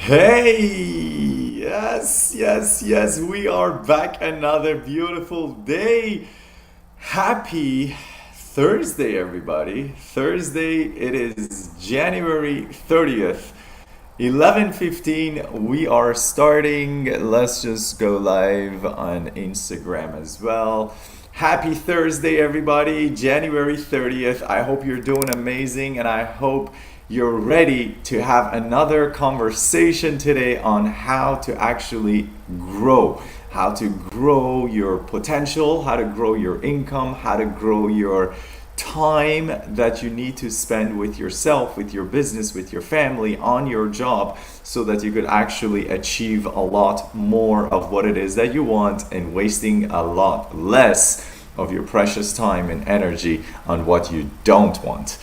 Hey, yes, we are back another beautiful day. Happy Thursday, everybody. Thursday, it is January 30th, 11:15. We are starting. Let's just go live on Instagram as well. Happy Thursday, everybody. January 30th. I hope you're doing amazing and I hope you're ready to have another conversation today on how to actually grow, how to grow your potential, how to grow your income, how to grow your time that you need to spend with yourself, with your business, with your family, on your job, so that you could actually achieve a lot more of what it is that you want and wasting a lot less of your precious time and energy on what you don't want.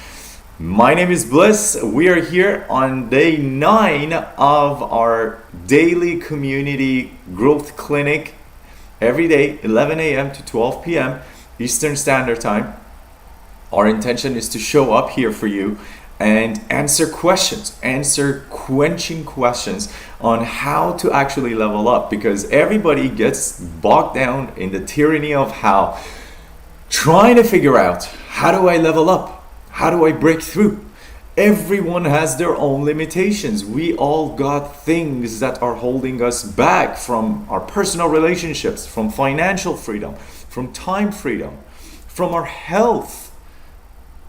My name is Bliss. We are here on day 9 of our daily community growth clinic every day, 11 a.m. to 12 p.m. Eastern Standard Time. Our intention is to show up here for you and answer questions, answer quenching questions on how to actually level up, because everybody gets bogged down in the tyranny of how, trying to figure out how do I level up? How do I break through? Everyone has their own limitations. We all got things that are holding us back from our personal relationships, from financial freedom, from time freedom, from our health.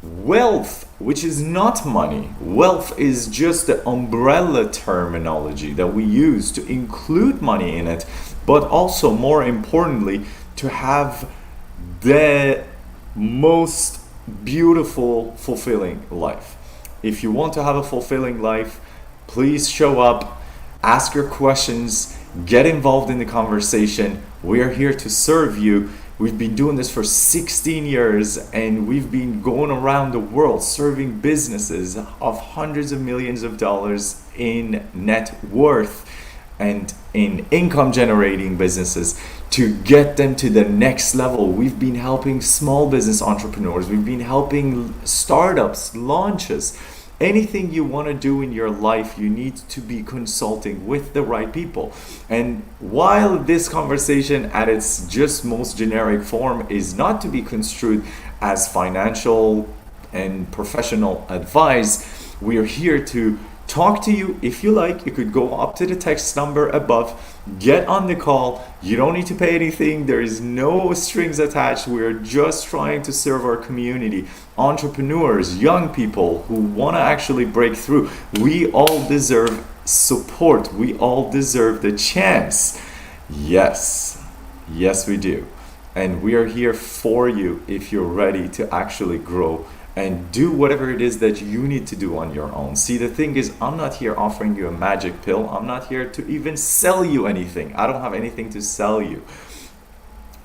Wealth, which is not money. Wealth is just the umbrella terminology that we use to include money in it, but also, more importantly, to have the most beautiful, fulfilling life. If you want to have a fulfilling life, please show up, ask your questions, get involved in the conversation. We are here to serve you. We've been doing this for 16 years and we've been going around the world serving businesses of hundreds of millions of dollars in net worth and in income generating businesses to get them to the next level. We've been helping small business entrepreneurs, we've been helping startups, launches. Anything you want to do in your life, you need to be consulting with the right people. And while this conversation at its just most generic form is not to be construed as financial and professional advice, we are here to talk to you. If you like, you could go up to the text number above, get on the call. You don't need to pay anything. There is no strings attached. We're just trying to serve our community, entrepreneurs, young people who want to actually break through. We all deserve support. We all deserve the chance. Yes, we do. And we are here for you if you're ready to actually grow and do whatever it is that you need to do on your own. See, the thing is, I'm not here offering you a magic pill. I'm not here to even sell you anything. I don't have anything to sell you.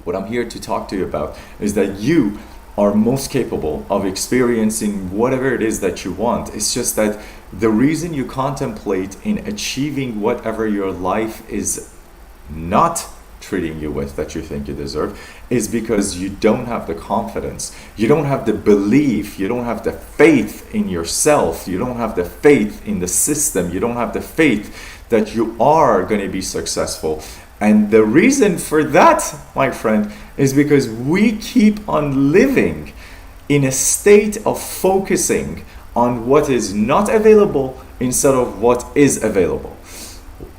What I'm here to talk to you about is that you are most capable of experiencing whatever it is that you want. It's just that the reason you contemplate in achieving whatever your life is not treating you with that you think you deserve is because you don't have the confidence, you don't have the belief, you don't have the faith in yourself, you don't have the faith in the system, you don't have the faith that you are going to be successful. And the reason for that, my friend, is because we keep on living in a state of focusing on what is not available instead of what is available.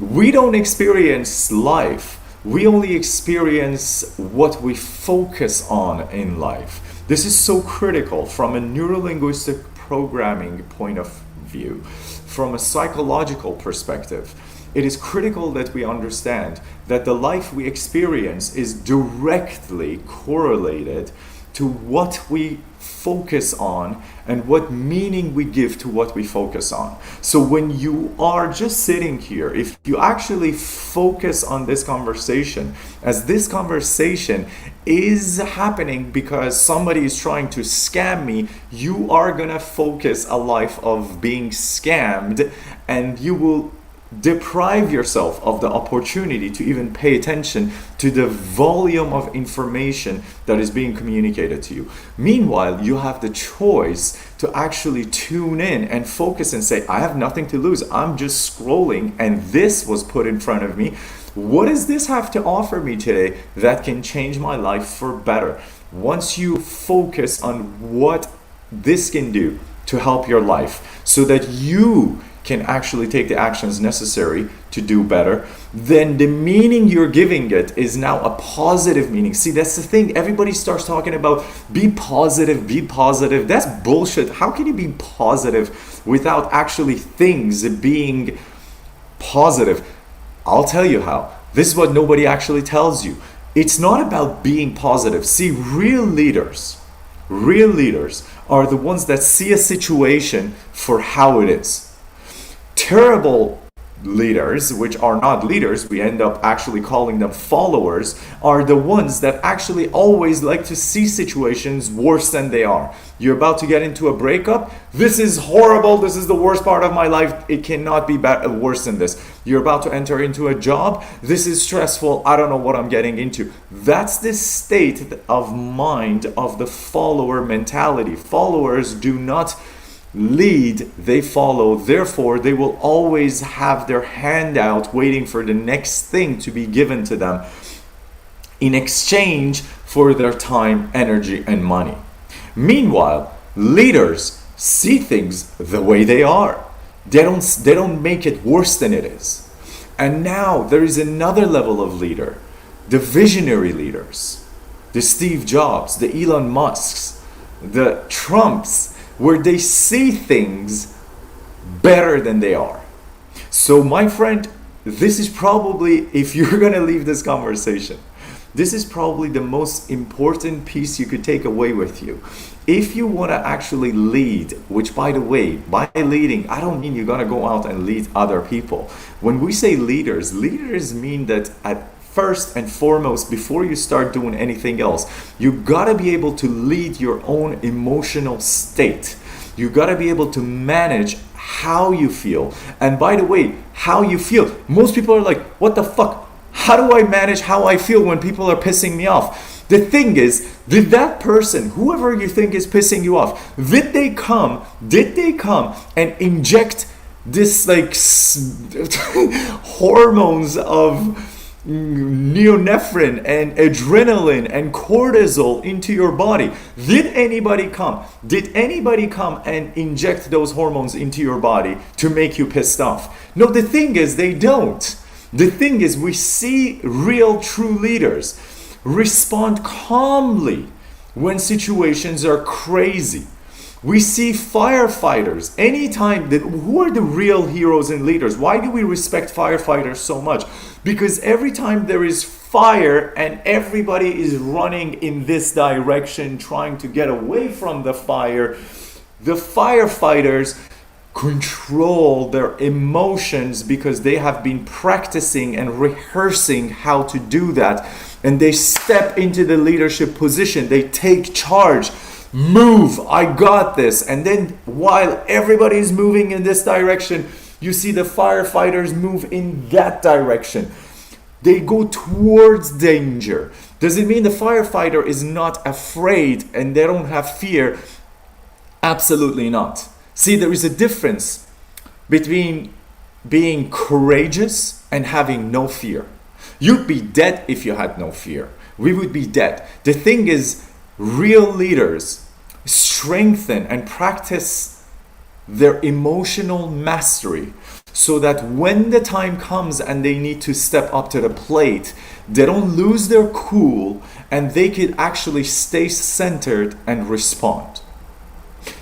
We don't experience life. We only experience what we focus on in life. This is so critical from a neurolinguistic programming point of view, from a psychological perspective. It is critical that we understand that the life we experience is directly correlated to what we focus on and what meaning we give to what we focus on. So when you are just sitting here, if you actually focus on this conversation, as this conversation is happening because somebody is trying to scam me, you are gonna focus a life of being scammed, and you will deprive yourself of the opportunity to even pay attention to the volume of information that is being communicated to you. Meanwhile, you have the choice to actually tune in and focus and say, I have nothing to lose. I'm just scrolling and this was put in front of me. What does this have to offer me today that can change my life for better? Once you focus on what this can do to help your life so that you can actually take the actions necessary to do better, then the meaning you're giving it is now a positive meaning. See, that's the thing. Everybody starts talking about be positive, be positive. That's bullshit. How can you be positive without actually things being positive? I'll tell you how. This is what nobody actually tells you. It's not about being positive. See, real leaders are the ones that see a situation for how it is. Terrible leaders, which are not leaders, we end up actually calling them followers, are the ones that actually always like to see situations worse than they are. You're about to get into a breakup. This is horrible. This is the worst part of my life. It cannot be worse than this. You're about to enter into a job. This is stressful. I don't know what I'm getting into. That's the state of mind of the follower mentality. Followers do not lead, they follow. Therefore, they will always have their hand out waiting for the next thing to be given to them in exchange for their time, energy, and money. Meanwhile, leaders see things the way they are. They don't make it worse than it is. And now there is another level of leader, the visionary leaders, the Steve Jobs, the Elon Musks, the Trumps, where they see things better than they are. So my friend, this is probably, if you're gonna leave this conversation, this is probably the most important piece you could take away with you. If you wanna actually lead, which by the way, by leading, I don't mean you're gonna go out and lead other people. When we say leaders mean that at first and foremost, before you start doing anything else, you gotta be able to lead your own emotional state. You gotta be able to manage how you feel. And by the way, how you feel. Most people are like, what the fuck? How do I manage how I feel when people are pissing me off? The thing is, did that person, whoever you think is pissing you off, did they come and inject this like hormones of neonephrine and adrenaline and cortisol into your body? Did anybody come and inject those hormones into your body to make you pissed off? No, the thing is, they don't. The thing is, we see real true leaders respond calmly when situations are crazy. We see firefighters anytime. Who are the real heroes and leaders? Why do we respect firefighters so much? Because every time there is fire and everybody is running in this direction trying to get away from the fire, the firefighters control their emotions because they have been practicing and rehearsing how to do that. And they step into the leadership position. They take charge. Move, I got this. And then while everybody is moving in this direction, you see the firefighters move in that direction. They go towards danger. Does it mean the firefighter is not afraid and they don't have fear? Absolutely not. See, there is a difference between being courageous and having no fear. You'd be dead if you had no fear. We would be dead. The thing is, real leaders strengthen and practice their emotional mastery so that when the time comes and they need to step up to the plate, they don't lose their cool and they can actually stay centered and respond.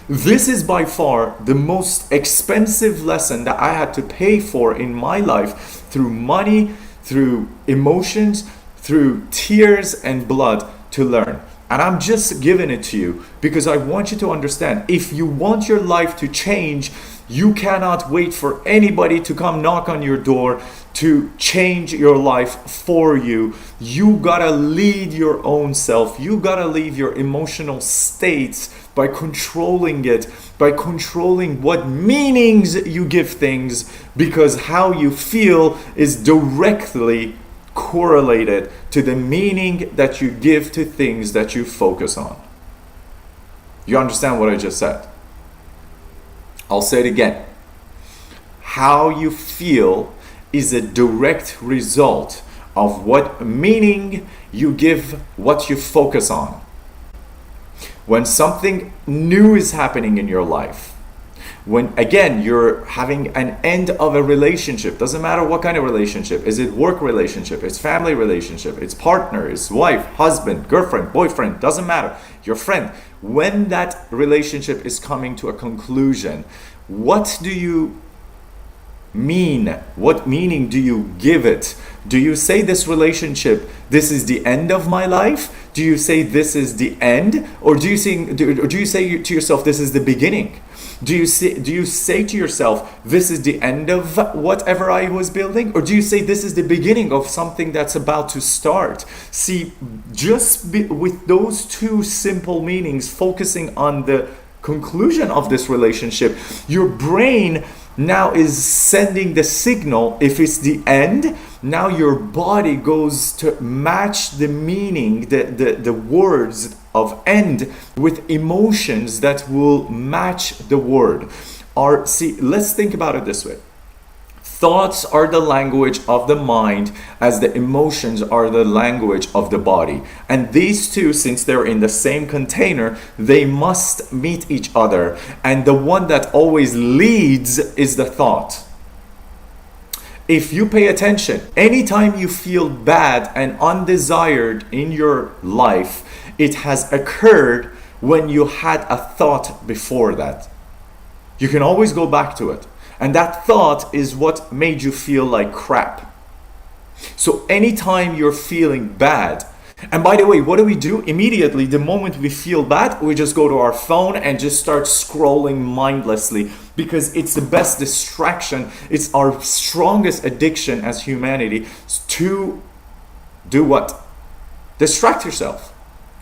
This is by far the most expensive lesson that I had to pay for in my life, through money, through emotions, through tears and blood, to learn. And I'm just giving it to you because I want you to understand, if you want your life to change, you cannot wait for anybody to come knock on your door to change your life for you. You gotta lead your own self. You gotta leave your emotional states by controlling it, by controlling what meanings you give things, because how you feel is directly correlated to the meaning that you give to things that you focus on. You understand what I just said? I'll say it again. How you feel is a direct result of what meaning you give what you focus on. When something new is happening in your life, when again you're having an end of a relationship, doesn't matter what kind of relationship, is it work relationship, it's family relationship, it's partner, it's wife, husband, girlfriend, boyfriend, doesn't matter, your friend, when that relationship is coming to a conclusion, what do you mean? What meaning do you give it? Do you say this relationship, this is the end of my life? Do you say this is the end? Or do you say to yourself, this is the beginning? Do you say to yourself, this is the end of whatever I was building? Or do you say this is the beginning of something that's about to start? See, with those two simple meanings, focusing on the conclusion of this relationship, your brain now is sending the signal. If it's the end, now your body goes to match the meaning, the words of end with emotions that will match the word. Let's think about it this way. Thoughts are the language of the mind, as the emotions are the language of the body. And these two, since they're in the same container, they must meet each other. And the one that always leads is the thought. If you pay attention, anytime you feel bad and undesired in your life, it has occurred when you had a thought before that. You can always go back to it. And that thought is what made you feel like crap. So anytime you're feeling bad, and by the way, what do? Immediately, the moment we feel bad, we just go to our phone and just start scrolling mindlessly, because it's the best distraction. It's our strongest addiction as humanity to do what? Distract yourself.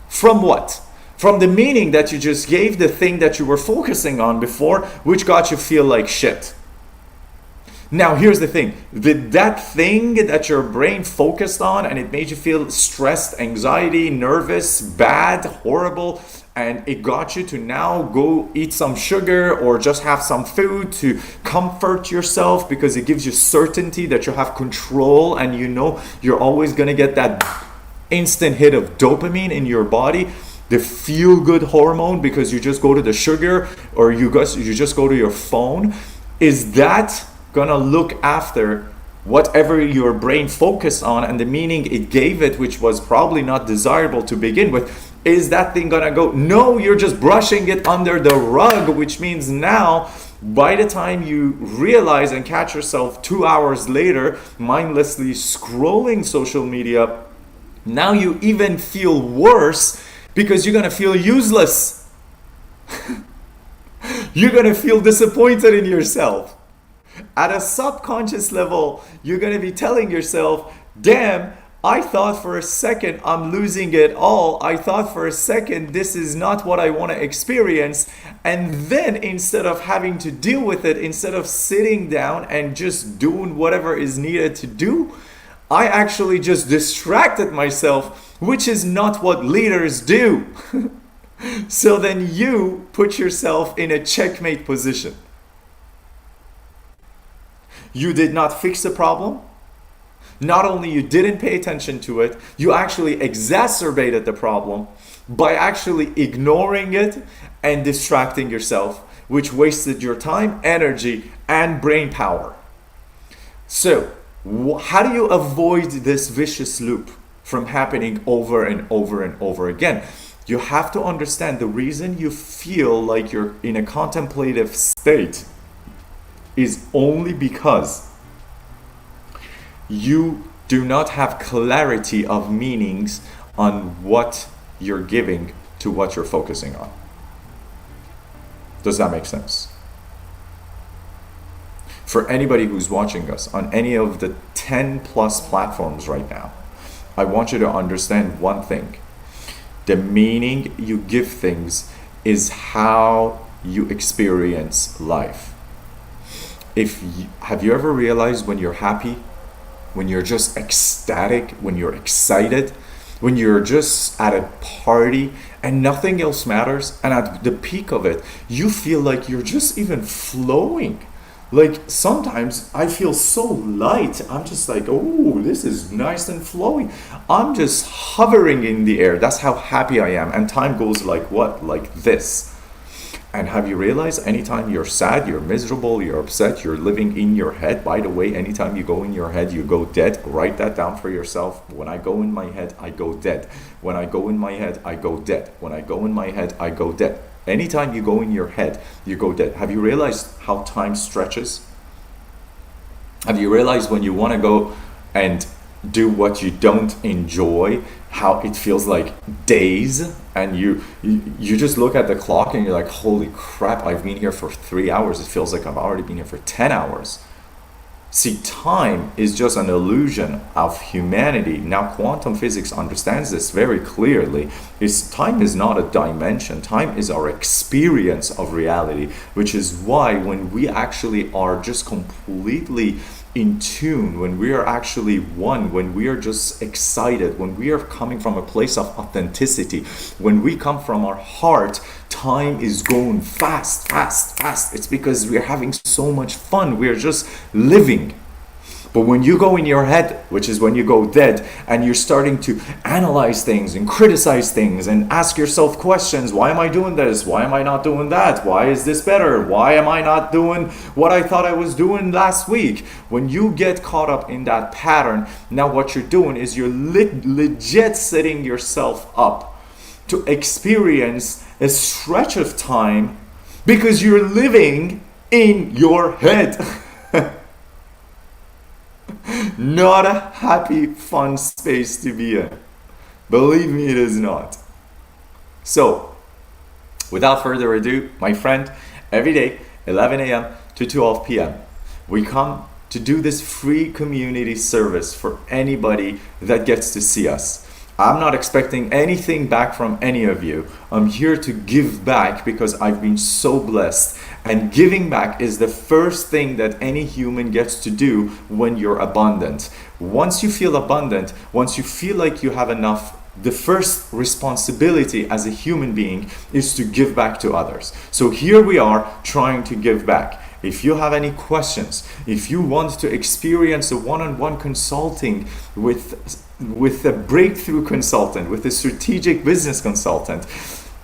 From what? From the meaning that you just gave the thing that you were focusing on before, which got you feel like shit. Now here's the thing, that thing that your brain focused on and it made you feel stressed, anxiety, nervous, bad, horrible, and it got you to now go eat some sugar or just have some food to comfort yourself, because it gives you certainty that you have control and you know you're always going to get that instant hit of dopamine in your body, the feel-good hormone, because you just go to the sugar or you just go to your phone. Is that gonna look after whatever your brain focused on and the meaning it gave it, which was probably not desirable to begin with? Is that thing gonna go? No, you're just brushing it under the rug, which means now by the time you realize and catch yourself 2 hours later mindlessly scrolling social media, now you even feel worse, because you're gonna feel useless. You're gonna feel disappointed in yourself. At a subconscious level, you're going to be telling yourself, damn, I thought for a second I'm losing it all. I thought for a second this is not what I want to experience. And then instead of having to deal with it, instead of sitting down and just doing whatever is needed to do, I actually just distracted myself, which is not what leaders do. So then you put yourself in a checkmate position. You did not fix the problem. Not only you didn't pay attention to it, you actually exacerbated the problem by actually ignoring it and distracting yourself, which wasted your time, energy, and brain power. So, how do you avoid this vicious loop from happening over and over and over again? You have to understand the reason you feel like you're in a contemplative state is only because you do not have clarity of meanings on what you're giving to what you're focusing on. Does that make sense? For anybody who's watching us on any of the 10 plus platforms right now, I want you to understand one thing. The meaning you give things is how you experience life. Have you ever realized when you're happy, when you're just ecstatic, when you're excited, when you're just at a party and nothing else matters, and at the peak of it, you feel like you're just even flowing. Like sometimes I feel so light. I'm just like, oh, this is nice and flowy. I'm just hovering in the air. That's how happy I am. And time goes like what? Like this. And have you realized anytime you're sad, you're miserable, you're upset, you're living in your head? By the way, anytime you go in your head, you go dead. Write that down for yourself. When I go in my head, I go dead. When I go in my head, I go dead. When I go in my head, I go dead. Anytime you go in your head, you go dead. Have you realized how time stretches? Have you realized when you want to go and do what you don't enjoy, how it feels like days, and you just look at the clock and you're like, holy crap, I've been here for 3 hours. It feels like I've already been here for 10 hours. See, time is just an illusion of humanity. Now, quantum physics understands this very clearly. Time is not a dimension. Time is our experience of reality, which is why when we actually are just completely in tune, when we are actually one, when we are just excited, when we are coming from a place of authenticity, when we come from our heart, time is going fast, fast, fast. It's because we're having so much fun. We're just living. But when you go in your head, which is when you go dead, and you're starting to analyze things and criticize things and ask yourself questions, why am I doing this? Why am I not doing that? Why is this better? Why am I not doing what I thought I was doing last week? When you get caught up in that pattern, now what you're doing is you're legit setting yourself up to experience a stretch of time because you're living in your head. Not a happy, fun space to be in. Believe me, it is not. So, without further ado, my friend, every day, 11 a.m. to 12 p.m., we come to do this free community service for anybody that gets to see us. I'm not expecting anything back from any of you. I'm here to give back because I've been so blessed. And giving back is the first thing that any human gets to do when you're abundant. Once you feel abundant, once you feel like you have enough, the first responsibility as a human being is to give back to others. So here we are trying to give back. If you have any questions, if you want to experience a one-on-one consulting with a breakthrough consultant, with a strategic business consultant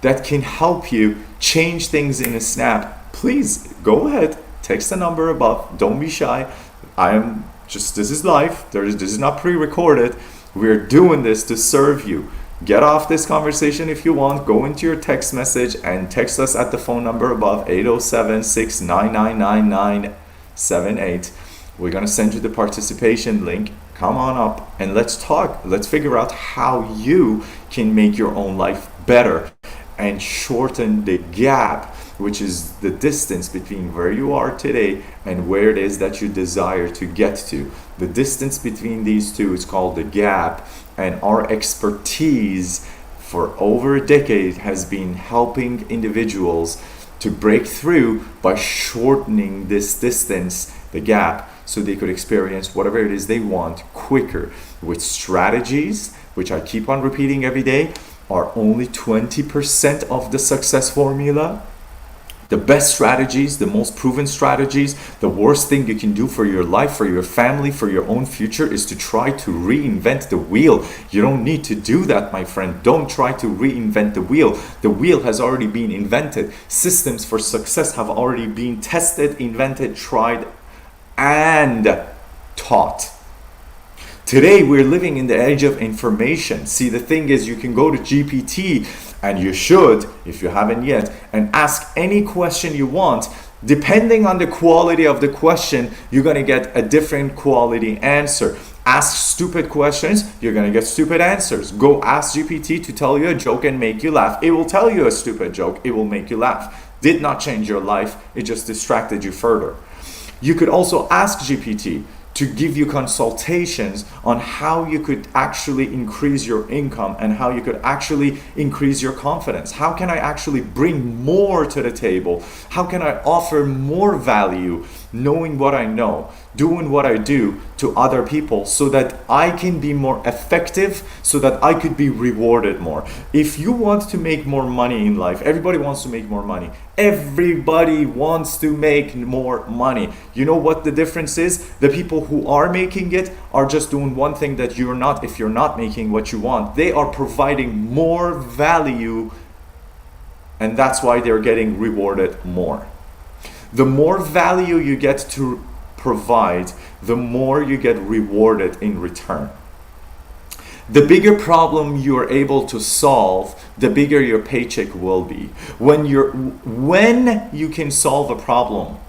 that can help you change things in a snap, please go ahead, text the number above. Don't be shy. This is live. This is not pre-recorded. We're doing this to serve you. Get off this conversation if you want. Go into your text message and text us at the phone number above, 807-699-9978. We're going to send you the participation link. Come on up and let's talk. Let's figure out how you can make your own life better and shorten the gap, which is the distance between where you are today and where it is that you desire to get to. The distance between these two is called the gap, and our expertise for over a decade has been helping individuals to break through by shortening this distance, the gap, so they could experience whatever it is they want quicker with strategies, which I keep on repeating every day, are only 20% of the success formula. The best strategies, the most proven strategies, the worst thing you can do for your life, for your family, for your own future is to try to reinvent the wheel. You don't need to do that, my friend. Don't try to reinvent the wheel. The wheel has already been invented. Systems for success have already been tested, invented, tried, and taught. Today, we're living in the age of information. See, the thing is, you can go to GPT, and you should, if you haven't yet, and ask any question you want. Depending on the quality of the question, you're going to get a different quality answer. Ask stupid questions, you're gonna get stupid answers. Go ask GPT to tell you a joke and make you laugh. It will tell you a stupid joke, it will make you laugh. Did not change your life, it just distracted you further. You could also ask GPT to give you consultations on how you could actually increase your income and how you could actually increase your confidence. How can I actually bring more to the table? How can I offer more value knowing what I know, doing what I do to other people so that I can be more effective, so that I could be rewarded more. If you want to make more money in life, everybody wants to make more money. Everybody wants to make more money. You know what the difference is? The people who are making it are just doing one thing that you're not. If you're not making what you want, they are providing more value, and that's why they're getting rewarded more. The more value you get to provide, the more you get rewarded in return. The bigger problem you're able to solve, the bigger your paycheck will be. When you can solve a problem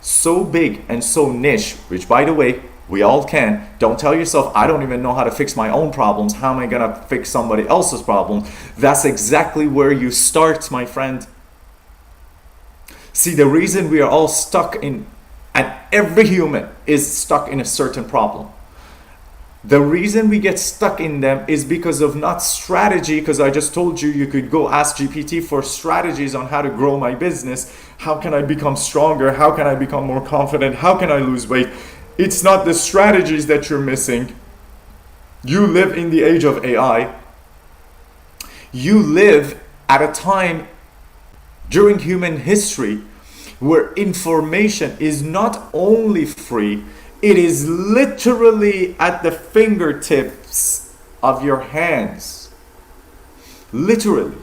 so big and so niche, which by the way, we all can. Don't tell yourself, I don't even know how to fix my own problems. How am I gonna fix somebody else's problem? That's exactly where you start, my friend. See, the reason we are all stuck in, and every human is stuck in a certain problem. The reason we get stuck in them is because of not strategy, because I just told you, you could go ask GPT for strategies on how to grow my business. How can I become stronger? How can I become more confident? How can I lose weight? It's not the strategies that you're missing. You live in the age of AI. You live at a time during human history where information is not only free, it is literally at the fingertips of your hands. Literally.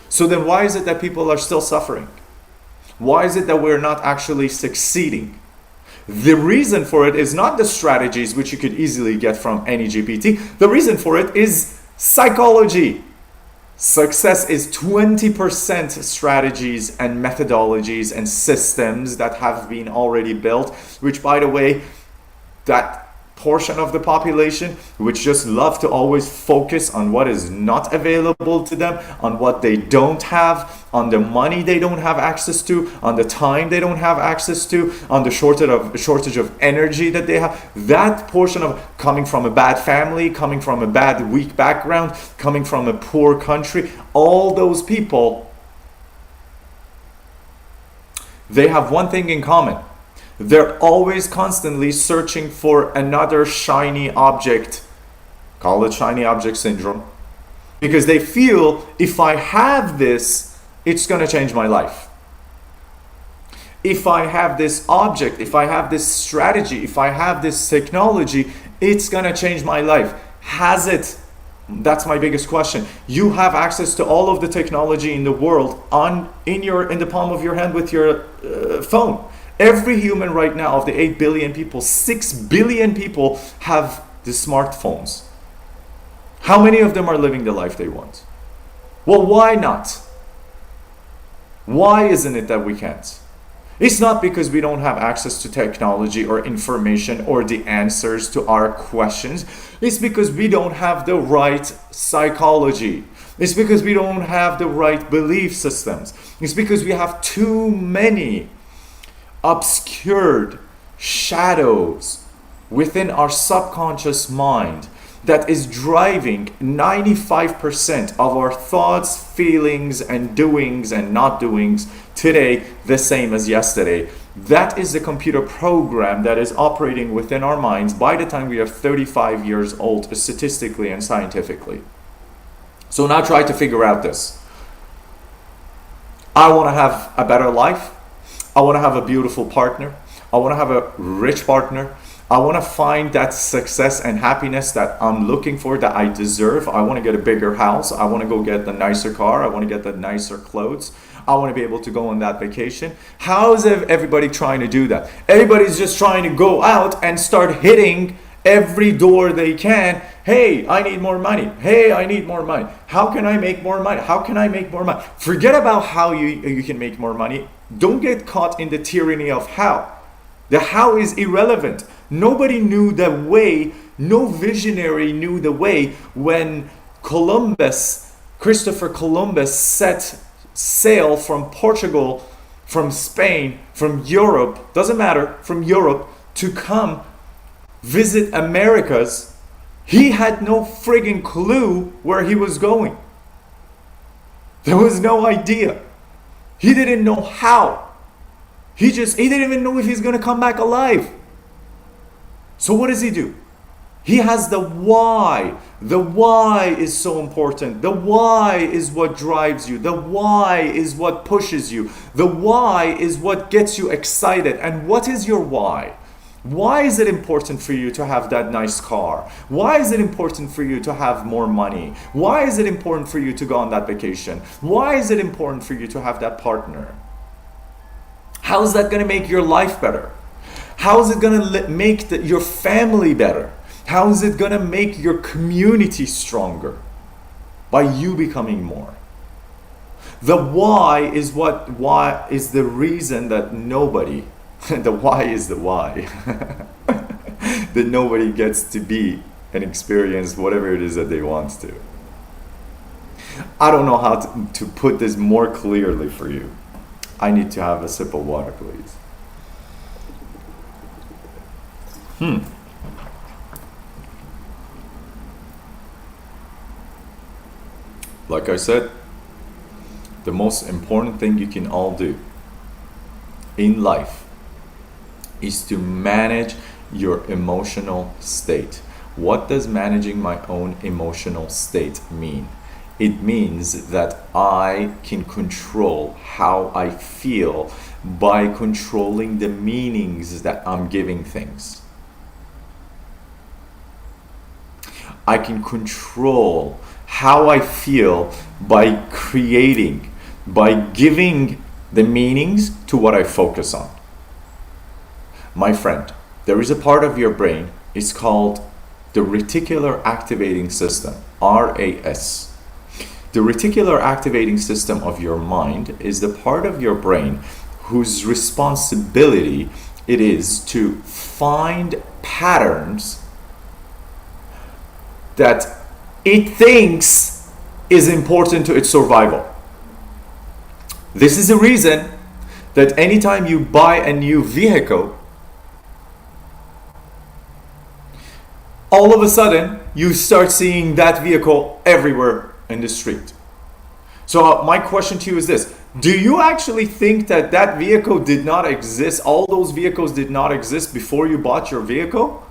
So then why is it that people are still suffering? Why is it that we're not actually succeeding? The reason for it is not the strategies which you could easily get from any GPT. The reason for it is psychology. Success is 20% strategies and methodologies and systems that have been already built, which by the way, that portion of the population which just love to always focus on what is not available to them, on what they don't have, on the money they don't have access to, on the time they don't have access to, on the shortage of energy that they have. That portion of coming from a bad family, coming from a bad weak background, coming from a poor country, all those people, they have one thing in common. They're always constantly searching for another shiny object. Call it shiny object syndrome. Because they feel, if I have this, it's going to change my life. If I have this object, if I have this strategy, if I have this technology, it's going to change my life. Has it? That's my biggest question. You have access to all of the technology in the world in the palm of your hand with your phone. Every human right now, of the 8 billion people, 6 billion people have the smartphones. How many of them are living the life they want? Well, why not? Why isn't it that we can't? It's not because we don't have access to technology or information or the answers to our questions. It's because we don't have the right psychology. It's because we don't have the right belief systems. It's because we have too many obscured shadows within our subconscious mind that is driving 95% of our thoughts, feelings, and doings and not doings today the same as yesterday. That is the computer program that is operating within our minds by the time we are 35 years old, statistically and scientifically. So now try to figure out this. I want to have a better life. I want to have a beautiful partner. I want to have a rich partner. I want to find that success and happiness that I'm looking for, that I deserve. I want to get a bigger house. I want to go get the nicer car. I want to get the nicer clothes. I want to be able to go on that vacation. How is everybody trying to do that? Everybody's just trying to go out and start hitting every door they can. Hey, I need more money. Hey, I need more money. How can I make more money? How can I make more money? Forget about how you can make more money. Don't get caught in the tyranny of how. The how is irrelevant. Nobody knew the way, no visionary knew the way when Christopher Columbus set sail from Portugal, from Spain, from Europe, doesn't matter, from Europe to come visit Americas. He had no friggin' clue where he was going. There was no idea. He didn't know how. He didn't even know if he's gonna come back alive. So what does he do? He has the why. The why is so important. The why is what drives you. The why is what pushes you. The why is what gets you excited. And what is your why? Why is it important for you to have that nice car? Why is it important for you to have more money? Why is it important for you to go on that vacation? Why is it important for you to have that partner? How is that going to make your life better? How is it going to make your family better? How is it going to make your community stronger? By you becoming more. The why is the reason that nobody, the why is the why, that nobody gets to be and experience whatever it is that they want to. I don't know how to put this more clearly for you. I need to have a sip of water, please. Like I said, the most important thing you can all do in life is to manage your emotional state. What does managing my own emotional state mean? It means that I can control how I feel by controlling the meanings that I'm giving things. I can control how I feel by giving the meanings to what I focus on. My friend, there is a part of your brain, it's called the reticular activating system, RAS. The reticular activating system of your mind is the part of your brain whose responsibility it is to find patterns that it thinks is important to its survival. This is the reason that anytime you buy a new vehicle, all of a sudden you start seeing that vehicle everywhere in the street. So my question to you is this: do you actually think that that vehicle did not exist, all those vehicles did not exist before you bought your vehicle?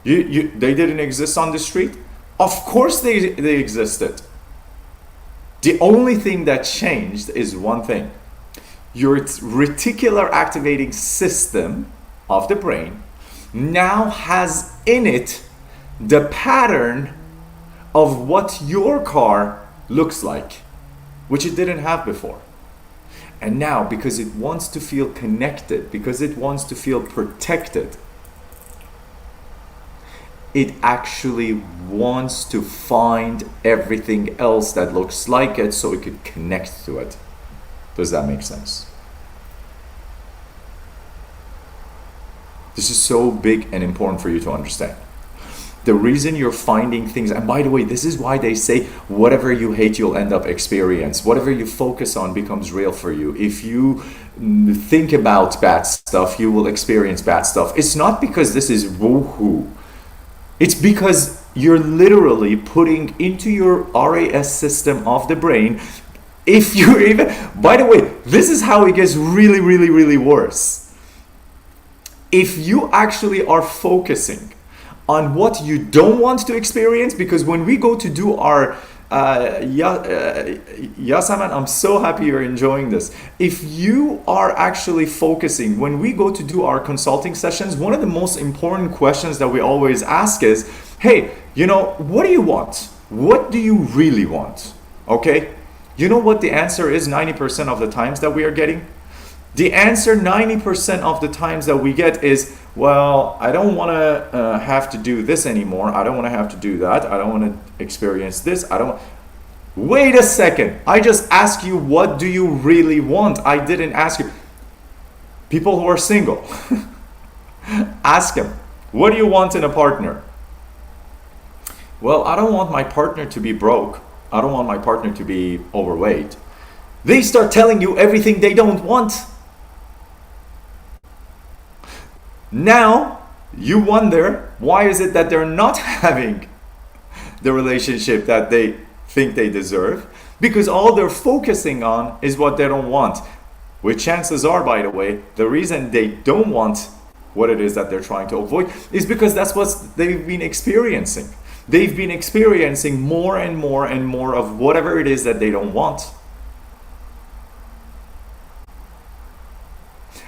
They didn't exist on the street? Of course they existed. The only thing that changed is one thing. Your reticular activating system of the brain now has in it the pattern of what your car looks like, which it didn't have before. And now, because it wants to feel connected, because it wants to feel protected, it actually wants to find everything else that looks like it so it could connect to it. Does that make sense? This is so big and important for you to understand. The reason you're finding things, and by the way, this is why they say whatever you hate, you'll end up experience. Whatever you focus on becomes real for you. If you think about bad stuff, you will experience bad stuff. It's not because this is woohoo. It's because you're literally putting into your RAS system of the brain, if you're even, by the way, this is how it gets really, really, really worse. If you actually are focusing on what you don't want to experience, because when we go to do our Yasaman, I'm so happy you're enjoying this. If you are actually focusing, when we go to do our consulting sessions, one of the most important questions that we always ask is, hey, what do you want? What do you really want? Okay? You know what the answer is 90% of the times that we are getting? The answer 90% of the times that we get is, well, I don't want to have to do this anymore. I don't want to have to do that. I don't want to experience this. Wait a second. I just asked you, what do you really want? I didn't ask you. People who are single, ask them, What do you want in a partner? Well, I don't want my partner to be broke. I don't want my partner to be overweight. They start telling you everything they don't want. Now, you wonder, why is it that they're not having the relationship that they think they deserve? Because all they're focusing on is what they don't want. Which chances are, by the way, the reason they don't want what it is that they're trying to avoid is because that's what they've been experiencing. They've been experiencing more and more and more of whatever it is that they don't want.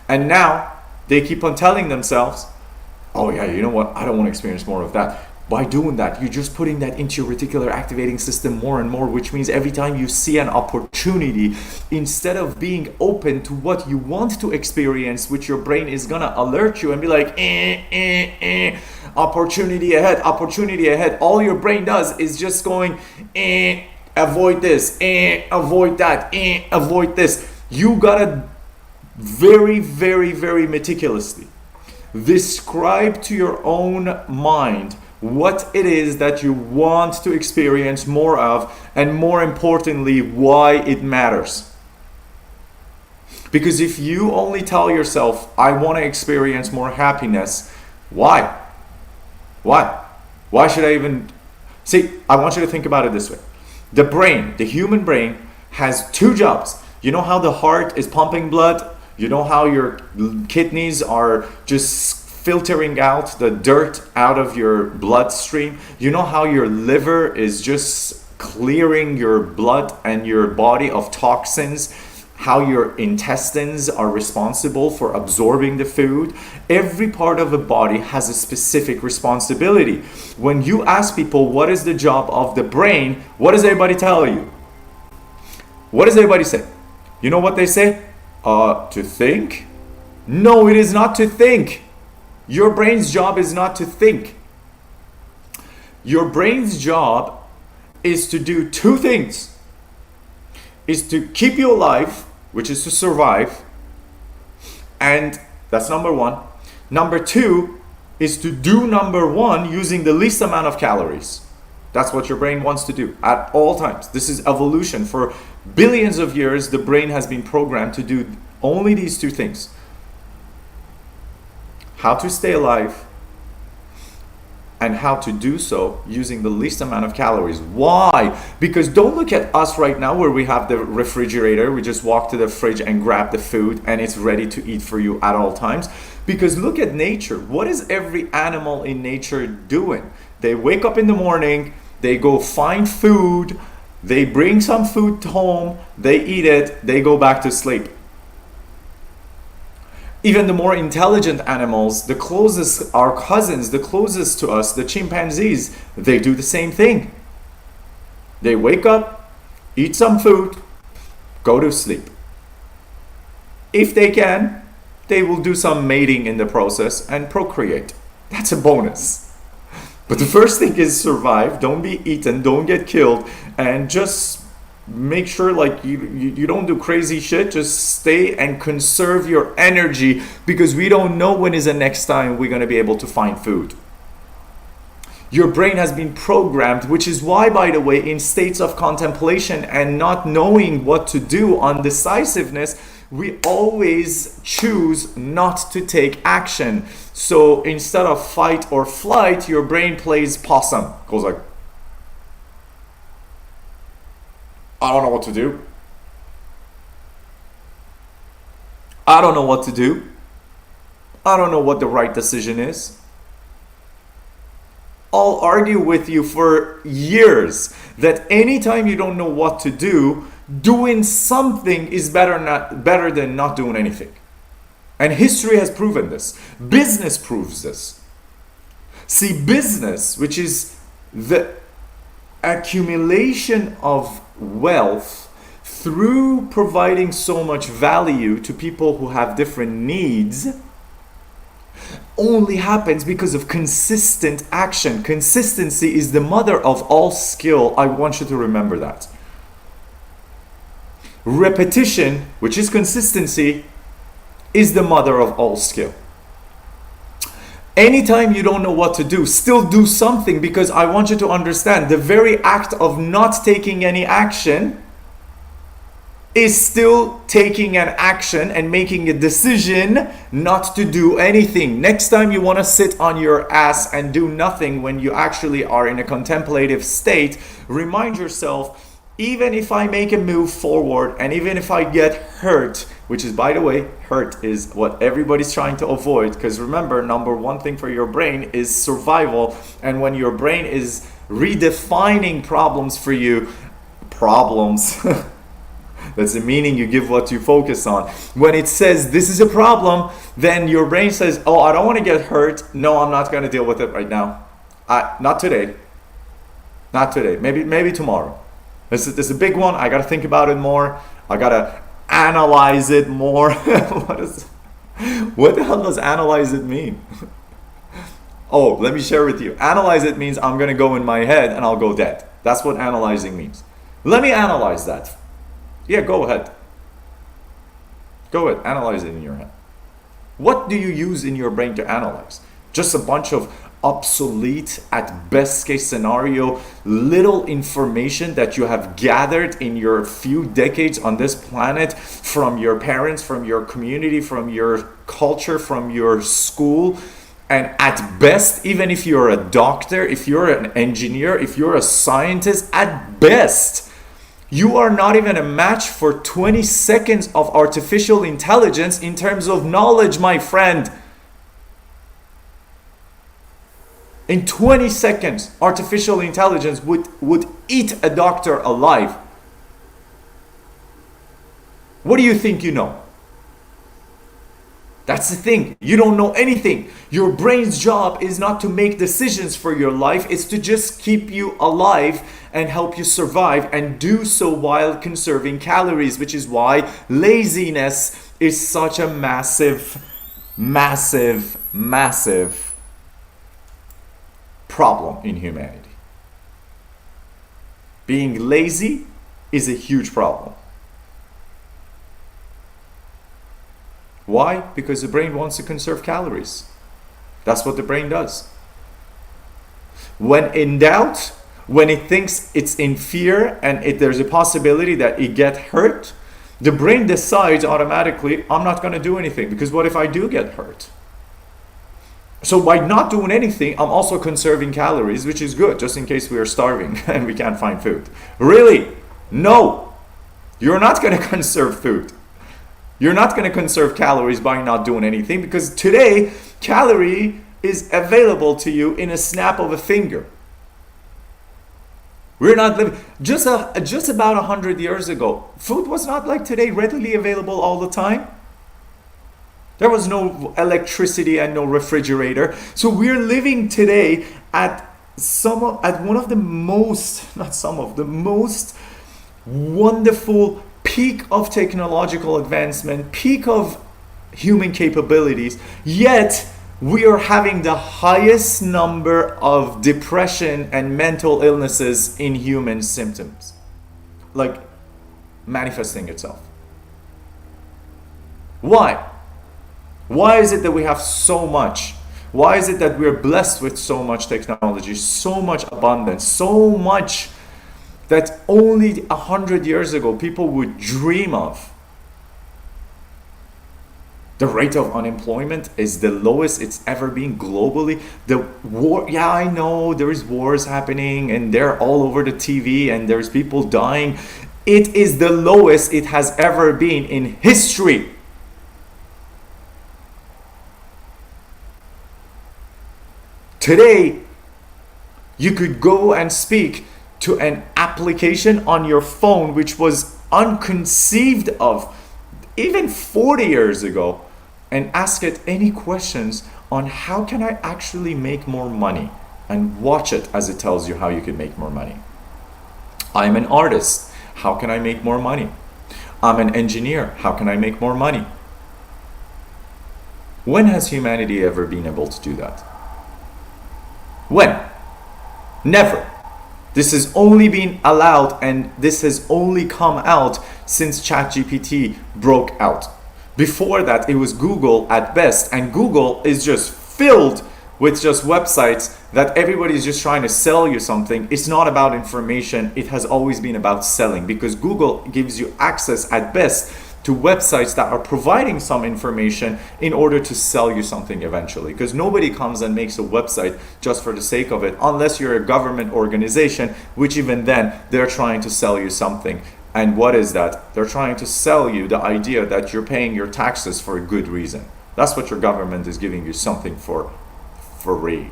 And now they keep on telling themselves, oh yeah, you know what, I don't want to experience more of that. By doing that, you're just putting that into your reticular activating system more and more, which means every time you see an opportunity, instead of being open to what you want to experience, which your brain is gonna alert you and be like, opportunity ahead, opportunity ahead. All your brain does is just going, avoid this, avoid that, avoid this. You gotta very, very, very meticulously describe to your own mind what it is that you want to experience more of, and more importantly, why it matters. Because if you only tell yourself, I want to experience more happiness, why? Why should I even... See, I want you to think about it this way. The brain, the human brain, has two jobs. You know how the heart is pumping blood? You know how your kidneys are just filtering out the dirt out of your bloodstream? You know how your liver is just clearing your blood and your body of toxins? How your intestines are responsible for absorbing the food? Every part of the body has a specific responsibility. When you ask people what is the job of the brain, what does everybody tell you? What does everybody say? You know what they say? To think? No, it is not to think. Your brain's job is not to think. Your brain's job is to do two things. Is to keep you alive, which is to survive. And that's number one. Number two is to do number one using the least amount of calories. That's what your brain wants to do at all times. This is evolution. For billions of years, the brain has been programmed to do only these two things. How to stay alive, and how to do so using the least amount of calories. Why? Because don't look at us right now where we have the refrigerator. We just walk to the fridge and grab the food and it's ready to eat for you at all times. Because look at nature. What is every animal in nature doing? They wake up in the morning, they go find food, they bring some food home, they eat it, they go back to sleep. Even the more intelligent animals, the closest, our cousins, the closest to us, the chimpanzees, they do the same thing. They wake up, eat some food, go to sleep. If they can, they will do some mating in the process and procreate. That's a bonus. But the first thing is survive, don't be eaten, don't get killed, and just make sure like you don't do crazy shit. Just stay and conserve your energy, because we don't know when is the next time we're going to be able to find food. Your brain has been programmed, which is why, by the way, in states of contemplation and not knowing what to do, undecisiveness, we always choose not to take action. So instead of fight or flight, your brain plays possum. Goes like, I don't know what to do. I don't know what to do. I don't know what the right decision is. I'll argue with you for years that anytime you don't know what to do, doing something is better than not doing anything. And history has proven this. Business proves this. See, business, which is the accumulation of wealth through providing so much value to people who have different needs, only happens because of consistent action. Consistency is the mother of all skill. I want you to remember that. Repetition, which is consistency, is the mother of all skill. Anytime you don't know what to do, still do something, because I want you to understand the very act of not taking any action is still taking an action and making a decision not to do anything. Next time you want to sit on your ass and do nothing when you actually are in a contemplative state, remind yourself, even if I make a move forward and even if I get hurt, which is, by the way, hurt is what everybody's trying to avoid, because remember, number one thing for your brain is survival. And when your brain is redefining problems for you, problems, that's the meaning you give what you focus on. When it says this is a problem, then your brain says, oh, I don't want to get hurt. No, I'm not going to deal with it right now. Not today. Not today. Maybe tomorrow. This is a big one. I got to think about it more. I got to analyze it more. What the hell does analyze it mean? Oh, let me share with you. Analyze it means I'm going to go in my head and I'll go dead. That's what analyzing means. Let me analyze that. Yeah, go ahead. Go ahead. Analyze it in your head. What do you use in your brain to analyze? Just a bunch of obsolete, at best case scenario, little information that you have gathered in your few decades on this planet from your parents, from your community, from your culture, from your school. And at best, even if you're a doctor, if you're an engineer, if you're a scientist, at best, you are not even a match for 20 seconds of artificial intelligence in terms of knowledge, my friend. In 20 seconds, artificial intelligence would eat a doctor alive. What do you think you know? That's the thing. You don't know anything. Your brain's job is not to make decisions for your life. It's to just keep you alive and help you survive, and do so while conserving calories, which is why laziness is such a massive, massive, massive problem in humanity. Being lazy is a huge problem. Why? Because the brain wants to conserve calories. That's what the brain does. When in doubt, when it thinks it's in fear and there's a possibility that it get hurt, the brain decides automatically, I'm not going to do anything, because what if I do get hurt? So by not doing anything, I'm also conserving calories, which is good, just in case we are starving and we can't find food. Really? No. You're not going to conserve food. You're not going to conserve calories by not doing anything, because today, calorie is available to you in a snap of a finger. We're not living, just about 100 years ago, food was not like today, readily available all the time. There was no electricity and no refrigerator. So we're living today at one of the most wonderful peak of technological advancement, peak of human capabilities, yet we are having the highest number of depression and mental illnesses in human symptoms, like manifesting itself. Why? Why is it that we have so much? Why is it that we're blessed with so much technology, so much abundance, so much that only 100 years ago people would dream of? The rate of unemployment is the lowest it's ever been globally. The war, yeah, I know there is wars happening and they're all over the TV and there's people dying. It is the lowest it has ever been in history. Today, you could go and speak to an application on your phone which was unconceived of even 40 years ago, and ask it any questions on how can I actually make more money, and watch it as it tells you how you can make more money. I'm an artist. How can I make more money? I'm an engineer. How can I make more money? When has humanity ever been able to do that? When? Never. This has only been allowed, and this has only come out since ChatGPT broke out. Before that, it was Google at best, and Google is just filled with just websites that everybody's just trying to sell you something. It's not about information. It has always been about selling, because Google gives you access at best to websites that are providing some information in order to sell you something eventually. Because nobody comes and makes a website just for the sake of it, unless you're a government organization, which even then they're trying to sell you something. And what is that? They're trying to sell you the idea that you're paying your taxes for a good reason. That's what your government is giving you something for free.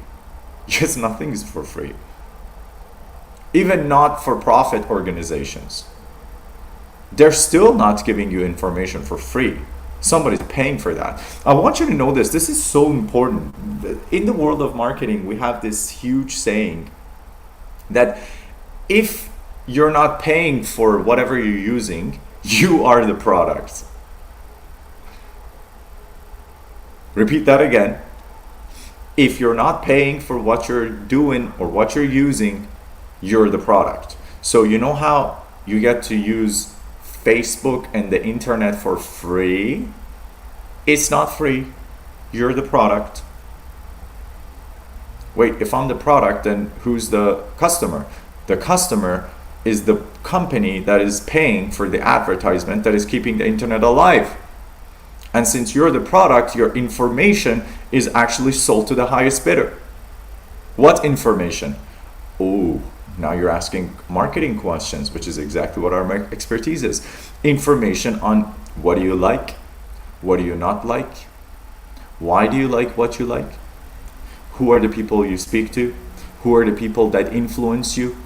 Yes, nothing is for free. Even not-for-profit organizations, they're still not giving you information for free. Somebody's paying for that. I want you to know this. This is so important. In the world of marketing, we have this huge saying that if you're not paying for whatever you're using, you are the product. Repeat that again. If you're not paying for what you're doing or what you're using, you're the product. So you know how you get to use Facebook and the internet for free? It's not free. You're the product. Wait, if I'm the product, then who's the customer? The customer is the company that is paying for the advertisement that is keeping the internet alive. And since you're the product, your information is actually sold to the highest bidder. What information? Oh, now you're asking marketing questions, which is exactly what our expertise is. Information on what do you like, what do you not like, why do you like what you like, who are the people you speak to, who are the people that influence you,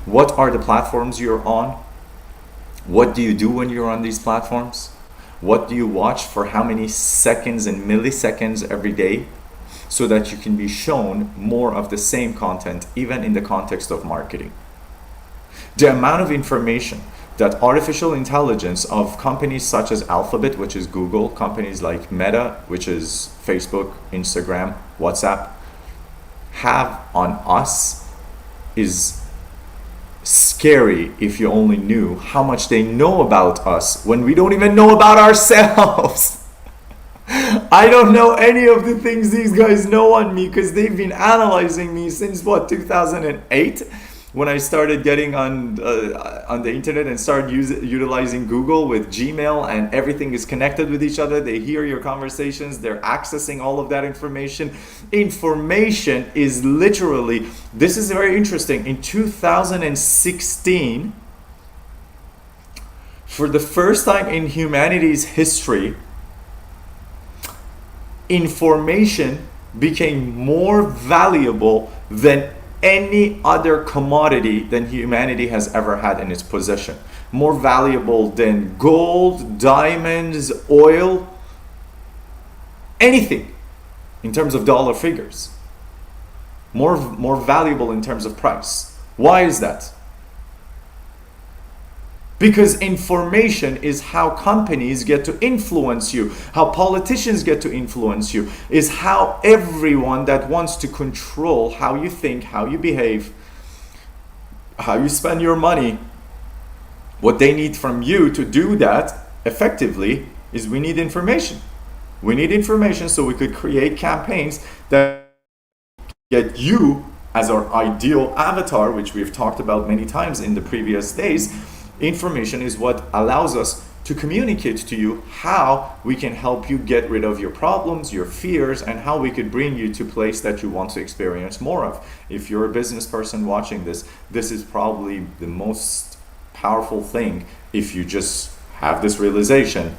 what are the platforms you're on, what do you do when you're on these platforms, what do you watch for how many seconds and milliseconds every day, so that you can be shown more of the same content, even in the context of marketing. The amount of information that artificial intelligence of companies such as Alphabet, which is Google, companies like Meta, which is Facebook, Instagram, WhatsApp, have on us is scary if you only knew how much they know about us when we don't even know about ourselves. I don't know any of the things these guys know on me, because they've been analyzing me since 2008, when I started getting on the internet and started utilizing Google with Gmail, and everything is connected with each other. They hear your conversations, they're accessing all of that information. Information is literally, this is very interesting, in 2016, for the first time in humanity's history, information became more valuable than any other commodity than humanity has ever had in its possession. More valuable than gold, diamonds, oil, anything in terms of dollar figures. More valuable in terms of price. Why is that? Because information is how companies get to influence you, how politicians get to influence you, is how everyone that wants to control how you think, how you behave, how you spend your money, what they need from you to do that effectively is we need information. We need information so we could create campaigns that get you as our ideal avatar, which we've talked about many times in the previous days. Information is what allows us to communicate to you how we can help you get rid of your problems, your fears, and how we could bring you to a place that you want to experience more of. If you're a business person watching this, this is probably the most powerful thing if you just have this realization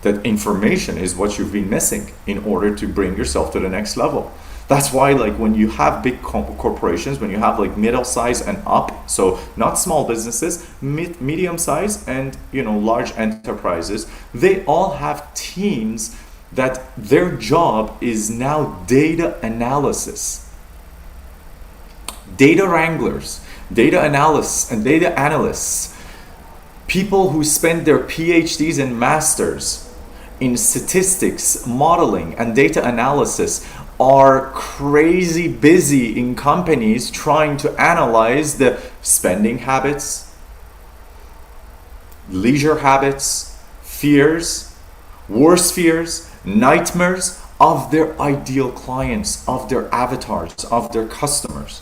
that information is what you've been missing in order to bring yourself to the next level. That's why, like, when you have big corporations, when you have like middle size and up, so not small businesses, medium size and large enterprises, they all have teams that their job is now data analysis, data wranglers, data analysts and data analysts, people who spend their PhDs and masters in statistics, modeling and data analysis are crazy busy in companies trying to analyze the spending habits, leisure habits, fears, worst fears, nightmares, of their ideal clients, of their avatars, of their customers.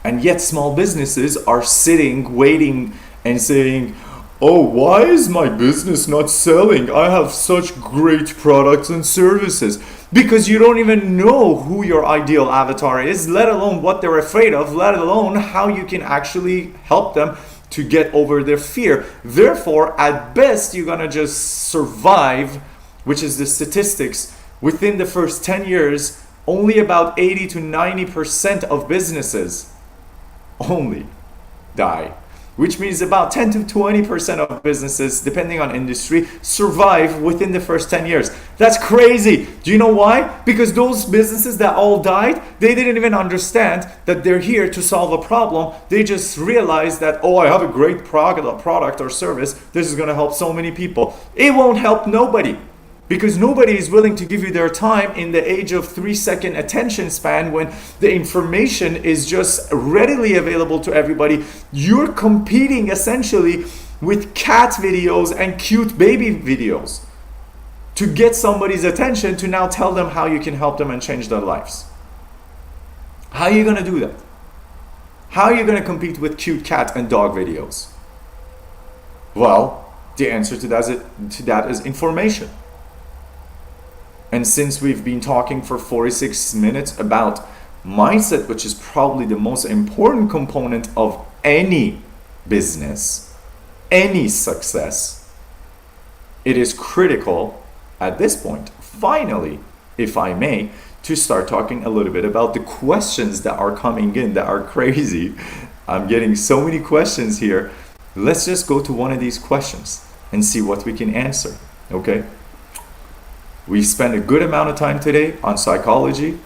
And yet small businesses are sitting, waiting and saying, oh, why is my business not selling? I have such great products and services. Because you don't even know who your ideal avatar is, let alone what they're afraid of, let alone how you can actually help them to get over their fear. Therefore, at best, you're gonna just survive, which is the statistics. Within the first 10 years, only about 80 to 90% of businesses only die. Which means about 10 to 20% of businesses, depending on industry, survive within the first 10 years. That's crazy. Do you know why? Because those businesses that all died, they didn't even understand that they're here to solve a problem. They just realized that, oh, I have a great product or service. This is going to help so many people. It won't help nobody. Because nobody is willing to give you their time in the age of 3-second attention span when the information is just readily available to everybody. You're competing essentially with cat videos and cute baby videos to get somebody's attention to now tell them how you can help them and change their lives. How are you going to do that? How are you going to compete with cute cat and dog videos? Well, the answer to that is information. And since we've been talking for 46 minutes about mindset, which is probably the most important component of any business, any success, it is critical at this point, finally, if I may, to start talking a little bit about the questions that are coming in that are crazy. I'm getting so many questions here. Let's just go to one of these questions and see what we can answer, okay? We spent a good amount of time today on psychology.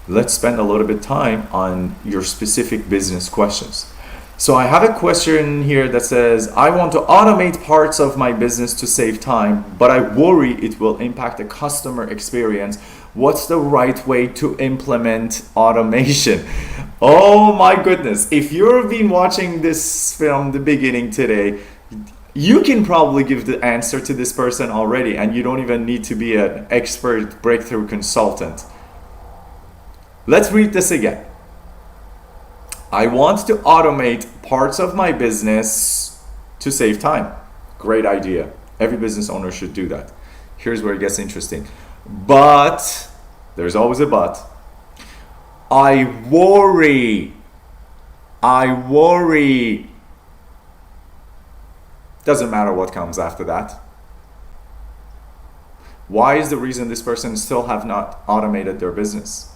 Let's spend a little bit of time on your specific business questions. So I have a question here that says, I want to automate parts of my business to save time, but I worry it will impact the customer experience. What's the right way to implement automation? Oh my goodness. If you've been watching this from the beginning today, you can probably give the answer to this person already, and you don't even need to be an expert breakthrough consultant. Let's read this again. I want to automate parts of my business to save time. Great idea. Every business owner should do that. Here's where it gets interesting. But, there's always a but. I worry. Doesn't matter what comes after that. Why is the reason this person still have not automated their business?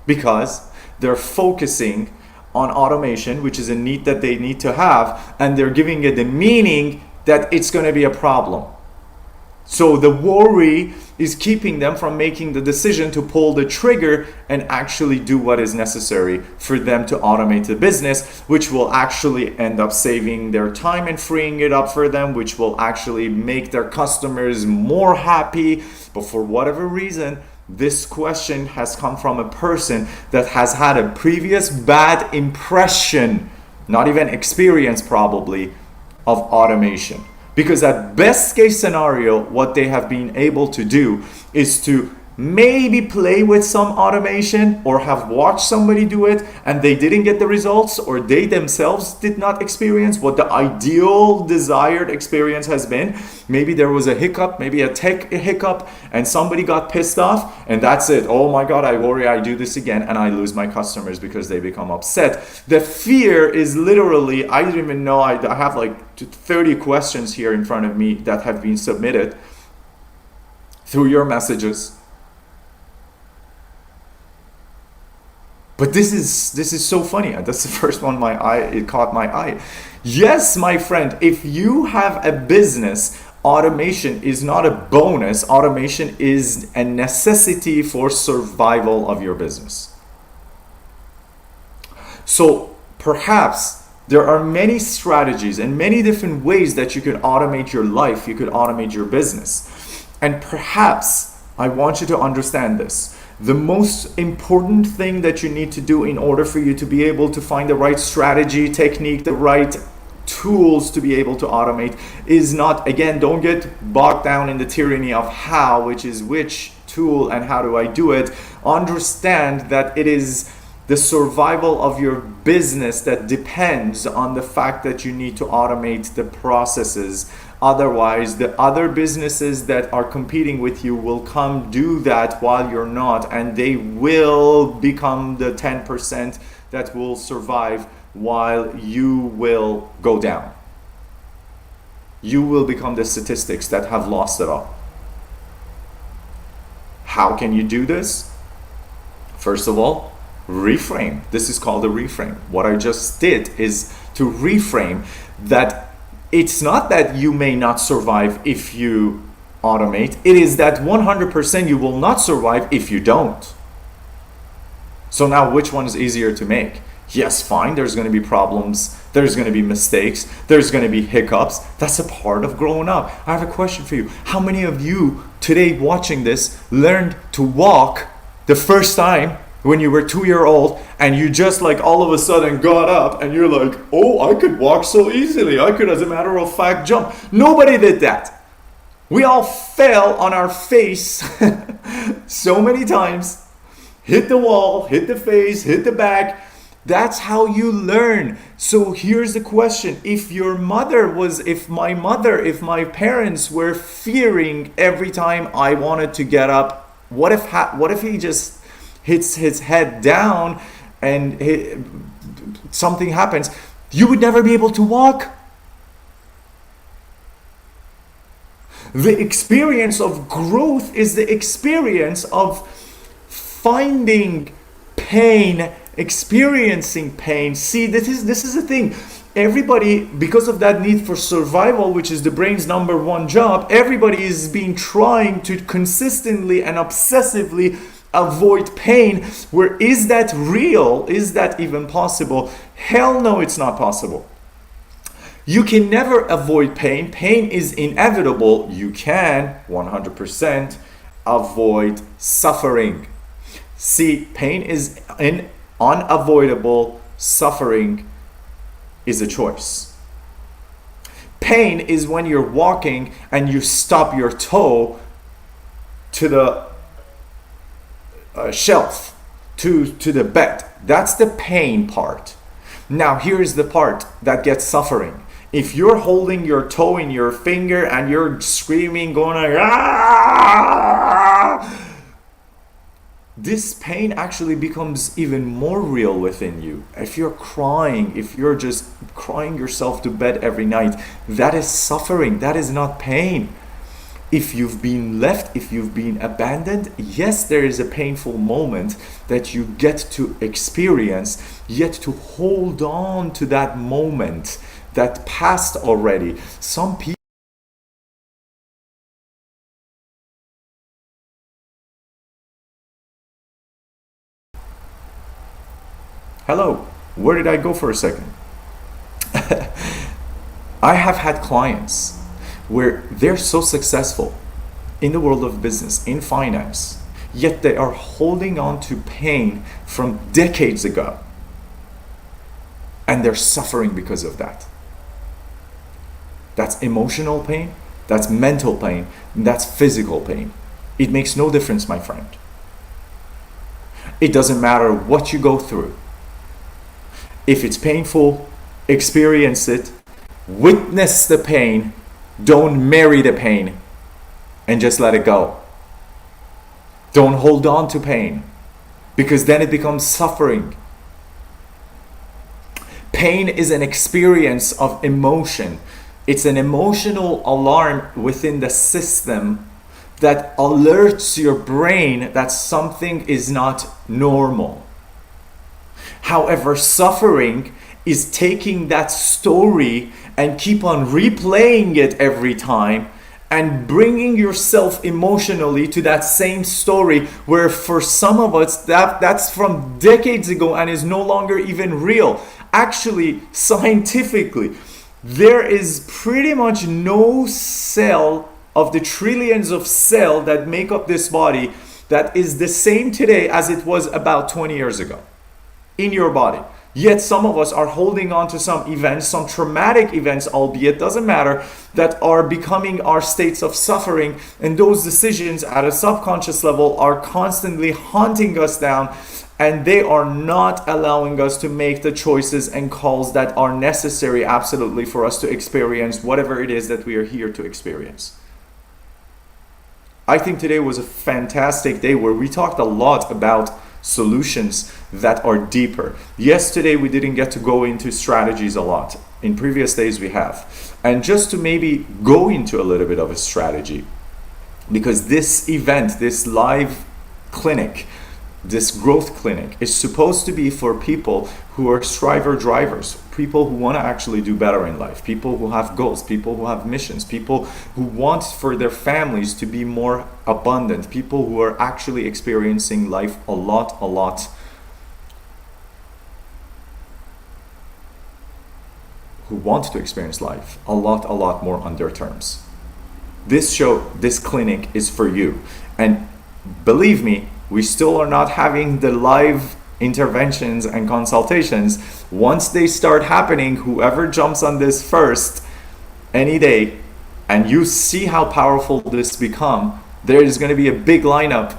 Because they're focusing on automation, which is a need that they need to have, and they're giving it the meaning that it's going to be a problem. So the worry is keeping them from making the decision to pull the trigger and actually do what is necessary for them to automate the business, which will actually end up saving their time and freeing it up for them, which will actually make their customers more happy. But for whatever reason, this question has come from a person that has had a previous bad impression, not even experience probably, of automation. Because at best case scenario, what they have been able to do is to maybe play with some automation or have watched somebody do it and they didn't get the results, or they themselves did not experience what the ideal desired experience has been. Maybe there was a hiccup, maybe a tech hiccup, and somebody got pissed off, and that's it. Oh my God, I worry I do this again and I lose my customers because they become upset. The fear is literally, I didn't even know, I have like 30 questions here in front of me that have been submitted through your messages. But this is so funny. That's the first one it caught my eye. Yes, my friend, if you have a business, automation is not a bonus. Automation is a necessity for survival of your business. So perhaps there are many strategies and many different ways that you could automate your life, you could automate your business. And perhaps I want you to understand this. The most important thing that you need to do in order for you to be able to find the right strategy, technique, the right tools to be able to automate is not, again, don't get bogged down in the tyranny of how, which is which tool and how do I do it, understand that it is the survival of your business that depends on the fact that you need to automate the processes. Otherwise, the other businesses that are competing with you will come do that while you're not, and they will become the 10% that will survive while you will go down. You will become the statistics that have lost it all. How can you do this? First of all, reframe. This is called a reframe. What I just did is to reframe that it's not that you may not survive if you automate. It is that 100% you will not survive if you don't. So now which one is easier to make? Yes, fine, there's going to be problems, there's going to be mistakes, there's going to be hiccups. That's a part of growing up. I have a question for you. How many of you today watching this learned to walk the first time when you were 2 years old, and you just like all of a sudden got up and you're like, oh, I could walk so easily. I could, as a matter of fact, jump. Nobody did that. We all fell on our face so many times, hit the wall, hit the face, hit the back. That's how you learn. So here's the question. If my parents were fearing every time I wanted to get up, what if he just hits his head down and something happens? You would never be able to walk. The experience of growth is the experience of finding pain, experiencing pain. See, this is the thing. Everybody, because of that need for survival, which is the brain's number one job, everybody is trying to consistently and obsessively avoid pain. Where is that real? Is that even possible? Hell no, it's not possible. You can never avoid pain. Pain is inevitable. You can 100% avoid suffering. See, pain is unavoidable. Suffering is a choice. Pain is when you're walking and you stub your toe to the shelf, to the bed. That's the pain part. Now here's the part that gets suffering. If you're holding your toe in your finger and you're screaming, going like, ah, this pain actually becomes even more real within you. If you're crying, if you're just crying yourself to bed every night, that is suffering. That is not pain. If you've been left, if you've been abandoned, yes, there is a painful moment that you get to experience, yet to hold on to that moment that passed already. Some people Hello, where did I go for a second? I have had clients where they're so successful in the world of business, in finance, yet they are holding on to pain from decades ago. And they're suffering because of that. That's emotional pain, that's mental pain, that's physical pain. It makes no difference, my friend. It doesn't matter what you go through. If it's painful, experience it, witness the pain, don't marry the pain, and just let it go. Don't hold on to pain, because then it becomes suffering. Pain is an experience of emotion. It's an emotional alarm within the system that alerts your brain that something is not normal. However, suffering is taking that story and keep on replaying it every time and bringing yourself emotionally to that same story, where for some of us that's from decades ago and is no longer even real. Actually, scientifically, there is pretty much no cell of the trillions of cells that make up this body that is the same today as it was about 20 years ago in your body. Yet some of us are holding on to some events, some traumatic events, albeit doesn't matter, that are becoming our states of suffering. And those decisions at a subconscious level are constantly hunting us down, and they are not allowing us to make the choices and calls that are necessary absolutely for us to experience whatever it is that we are here to experience. I think today was a fantastic day where we talked a lot about solutions that are deeper. Yesterday we didn't get to go into strategies a lot. In previous days we have. And just to maybe go into a little bit of a strategy, because this event, this live clinic, this growth clinic is supposed to be for people who are striver drivers, people who want to actually do better in life, people who have goals, people who have missions, people who want for their families to be more abundant, people who are actually experiencing life a lot who want to experience life a lot more on their terms. This show, this clinic is for you. And believe me, we still are not having the live interventions and consultations. Once they start happening, whoever jumps on this first any day, and you see how powerful this become, there is going to be a big lineup.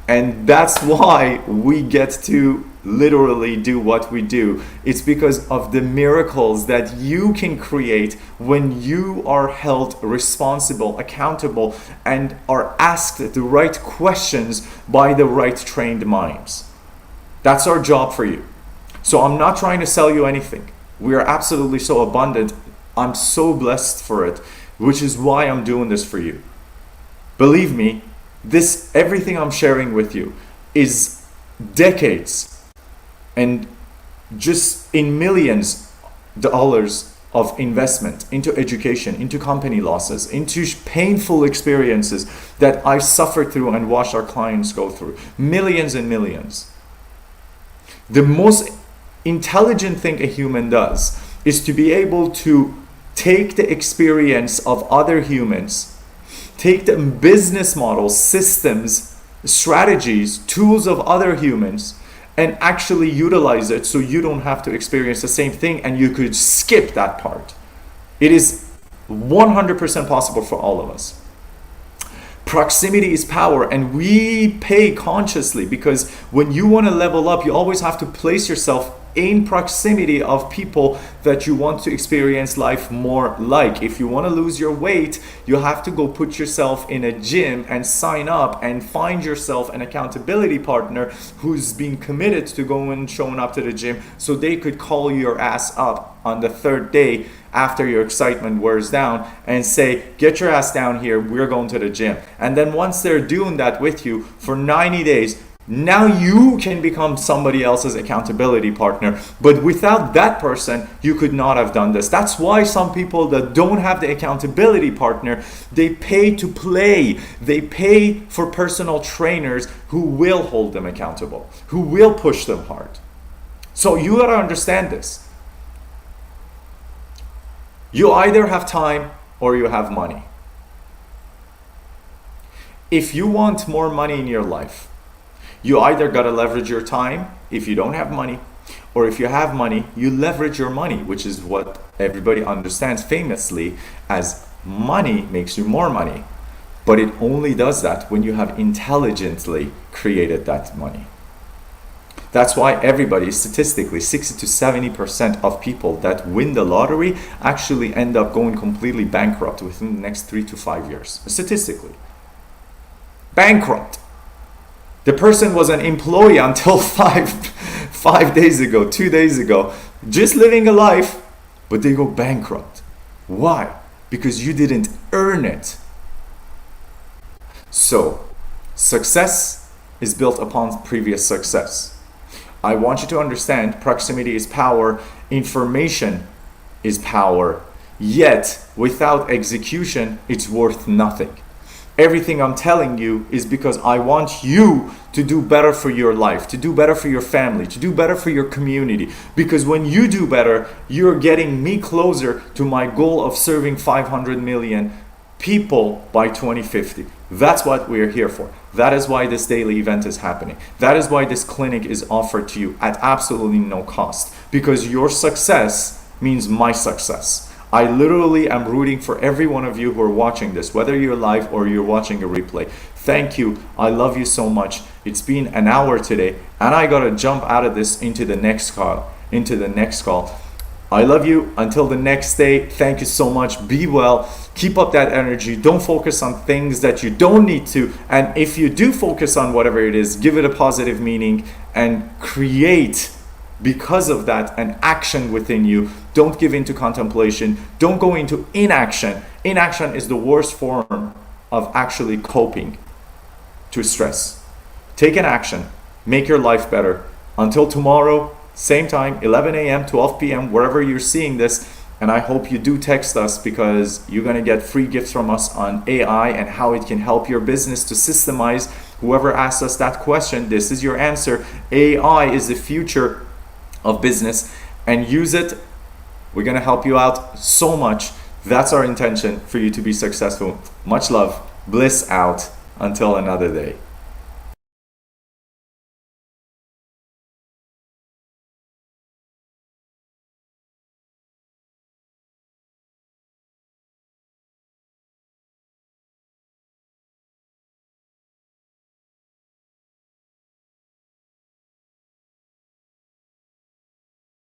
And that's why we get to literally do what we do. It's because of the miracles that you can create when you are held responsible, accountable, and are asked the right questions by the right trained minds. That's our job for you. So I'm not trying to sell you anything. We are absolutely so abundant. I'm so blessed for it, which is why I'm doing this for you. Believe me, everything I'm sharing with you is decades and just in millions dollars of investment into education, into company losses, into painful experiences that I suffered through and watched our clients go through. Millions and millions. The most intelligent thing a human does is to be able to take the experience of other humans, take the business models, systems, strategies, tools of other humans, and actually utilize it so you don't have to experience the same thing and you could skip that part. It is 100% possible for all of us. Proximity is power, and we pay consciously, because when you want to level up, you always have to place yourself in proximity of people that you want to experience life more like. If you want to lose your weight, you have to go put yourself in a gym and sign up and find yourself an accountability partner who's been committed to going and showing up to the gym, so they could call your ass up on the third day after your excitement wears down and say, get your ass down here, we're going to the gym. And then once they're doing that with you for 90 days, now you can become somebody else's accountability partner. But without that person, you could not have done this. That's why some people that don't have the accountability partner, they pay to play. They pay for personal trainers who will hold them accountable, who will push them hard. So you gotta understand this. You either have time or you have money. If you want more money in your life, you either got to leverage your time if you don't have money, or if you have money, you leverage your money, which is what everybody understands famously as money makes you more money. But it only does that when you have intelligently created that money. That's why everybody, statistically, 60 to 70% of people that win the lottery actually end up going completely bankrupt within the next 3 to 5 years. Statistically. Bankrupt. The person was an employee until 5 days ago, 2 days ago, just living a life, but they go bankrupt. Why? Because you didn't earn it. So, success is built upon previous success. I want you to understand proximity is power, information is power, yet without execution, it's worth nothing. Everything I'm telling you is because I want you to do better for your life, to do better for your family, to do better for your community. Because when you do better, you're getting me closer to my goal of serving 500 million people by 2050. That's what we're here for. That is why this daily event is happening. That is why this clinic is offered to you at absolutely no cost, because your success means my success. I literally am rooting for every one of you who are watching this, whether you're live or you're watching a replay. Thank you. I love you so much. It's been an hour today, and I gotta jump out of this into the next call. I love you. Until the next day, thank you so much. Be well. Keep up that energy. Don't focus on things that you don't need to. And if you do focus on whatever it is, give it a positive meaning and create, because of that, an action within you. Don't give into contemplation. Don't go into inaction. Inaction is the worst form of actually coping to stress. Take an action. Make your life better. Until tomorrow, same time, 11 a.m., 12 p.m., wherever you're seeing this. And I hope you do text us, because you're going to get free gifts from us on AI and how it can help your business to systemize. Whoever asked us that question, this is your answer. AI is the future of business, and use it. We're going to help you out so much. That's our intention, for you to be successful. Much love. Bliss out. Until another day.